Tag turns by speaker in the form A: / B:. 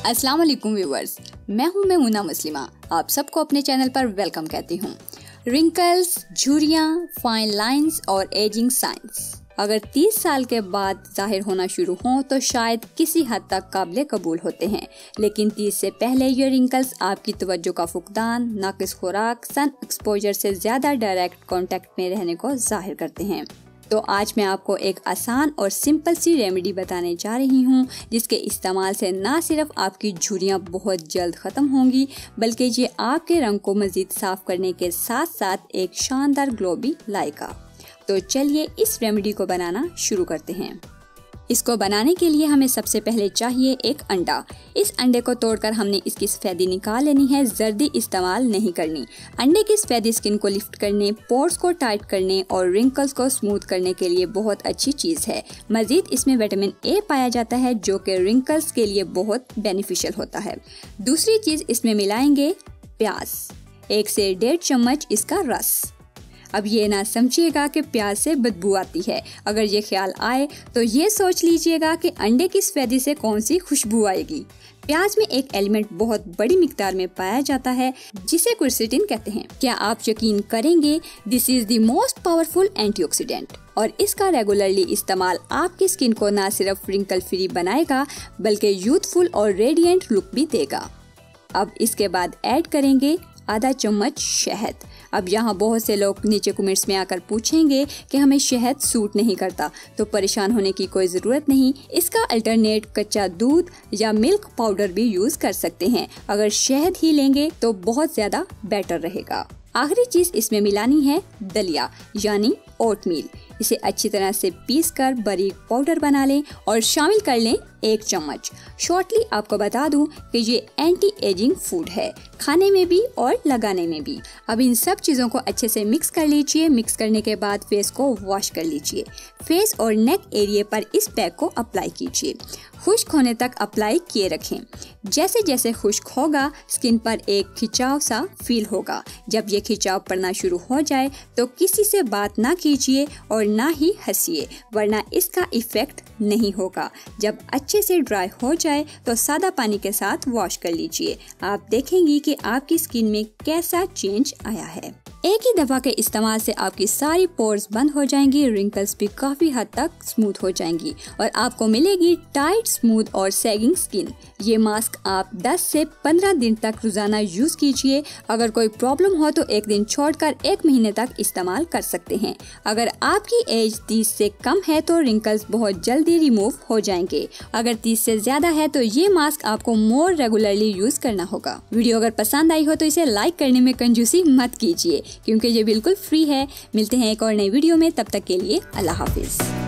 A: अस्सलाम वालेकुम व्यूअर्स, मैं हूं मैमुना मुस्लिमा। आप सबको अपने चैनल पर वेलकम कहती हूं। रिंकल्स, झुर्रियां, फाइन लाइंस और एजिंग साइंस अगर 30 साल के बाद जाहिर होना शुरू हों तो शायद किसी हद तक काबिल कबूल होते हैं, लेकिन 30 से पहले ये रिंकल्स आपकी तवज्जो का फुकदान, नाकिस खुराक, सन एक्सपोजर से ज़्यादा डायरेक्ट कांटेक्ट में रहने को जाहिर करते हैं। तो आज मैं आपको एक आसान और सिंपल सी रेमेडी बताने जा रही हूँ, जिसके इस्तेमाल से ना सिर्फ आपकी झुर्रियाँ बहुत जल्द ख़त्म होंगी, बल्कि ये आपके रंग को मज़ीद साफ़ करने के साथ साथ एक शानदार ग्लो भी लाएगा। तो चलिए इस रेमेडी को बनाना शुरू करते हैं। इसको बनाने के लिए हमें सबसे पहले चाहिए एक अंडा। इस अंडे को तोड़कर हमने इसकी सफ़ेदी निकाल लेनी है, जर्दी इस्तेमाल नहीं करनी। अंडे की सफ़ेदी स्किन को लिफ्ट करने, पोर्स को टाइट करने और रिंकल्स को स्मूथ करने के लिए बहुत अच्छी चीज़ है। मज़ीद इसमें विटामिन ए पाया जाता है जो कि रिंकल्स के लिए बहुत बेनिफिशियल होता है। दूसरी चीज़ इसमें मिलाएंगे प्याज, 1 से 1.5 चम्मच इसका रस। अब ये ना समझिएगा कि प्याज से बदबू आती है। अगर ये ख्याल आए तो ये सोच लीजिएगा कि अंडे की सफ़ेदी से कौन सी खुशबू आएगी। प्याज में एक एलिमेंट बहुत बड़ी मिकदार में पाया जाता है जिसे क्विरसेटिन कहते हैं। क्या आप यकीन करेंगे, this is the most powerful antioxidant और इसका रेगुलरली इस्तेमाल आपकी स्किन को ना सिर्फ रिंकल फ्री बनाएगा बल्कि यूथफुल और रेडिएंट लुक भी देगा। अब इसके बाद ऐड करेंगे आधा चम्मच शहद। अब यहाँ बहुत से लोग नीचे कमेंट्स में आकर पूछेंगे कि हमें शहद सूट नहीं करता, तो परेशान होने की कोई ज़रूरत नहीं। इसका अल्टरनेट कच्चा दूध या मिल्क पाउडर भी यूज़ कर सकते हैं। अगर शहद ही लेंगे तो बहुत ज़्यादा बेटर रहेगा। आखिरी चीज़ इसमें मिलानी है दलिया यानी ओटमील। इसे अच्छी तरह से पीसकर बारीक पाउडर बना लें और शामिल कर लें 1 चम्मच। शॉर्टली आपको बता दूं कि ये एंटी एजिंग फूड है, खाने में भी और लगाने में भी। अब इन सब चीज़ों को अच्छे से मिक्स कर लीजिए। मिक्स करने के बाद फेस को वॉश कर लीजिए। फेस और नेक एरिया पर इस पैक को अप्लाई कीजिए। खुश्क होने तक अप्लाई किए रखें। जैसे जैसे खुश्क होगा स्किन पर एक खिंचाव सा फील होगा। जब ये खिंचाव पड़ना शुरू हो जाए तो किसी से बात ना कीजिए और ना ही हंसिए, वरना इसका इफेक्ट नहीं होगा। जब अच्छे से ड्राई हो जाए तो सादा पानी के साथ वॉश कर लीजिए। आप देखेंगी कि आपकी स्किन में कैसा चेंज आया है। एक ही दफ़ा के इस्तेमाल से आपकी सारी पोर्स बंद हो जाएंगी, रिंकल्स भी काफ़ी हद तक स्मूथ हो जाएंगी और आपको मिलेगी टाइट, स्मूथ और सैगिंग स्किन। ये मास्क आप 10 से 15 दिन तक रोज़ाना यूज़ कीजिए। अगर कोई प्रॉब्लम हो तो एक दिन छोड़कर 1 महीने तक इस्तेमाल कर सकते हैं। अगर आपकी एज 30 से कम है तो रिंकल्स बहुत जल्दी रिमूव हो जाएंगे। अगर 30 से ज़्यादा है तो ये मास्क आपको मोर रेगुलरली यूज़ करना होगा। वीडियो अगर पसंद आई हो तो इसे लाइक करने में कंजूसी मत कीजिए, क्योंकि ये बिल्कुल फ्री है। मिलते हैं एक और नई वीडियो में, तब तक के लिए अल्लाह हाफिज।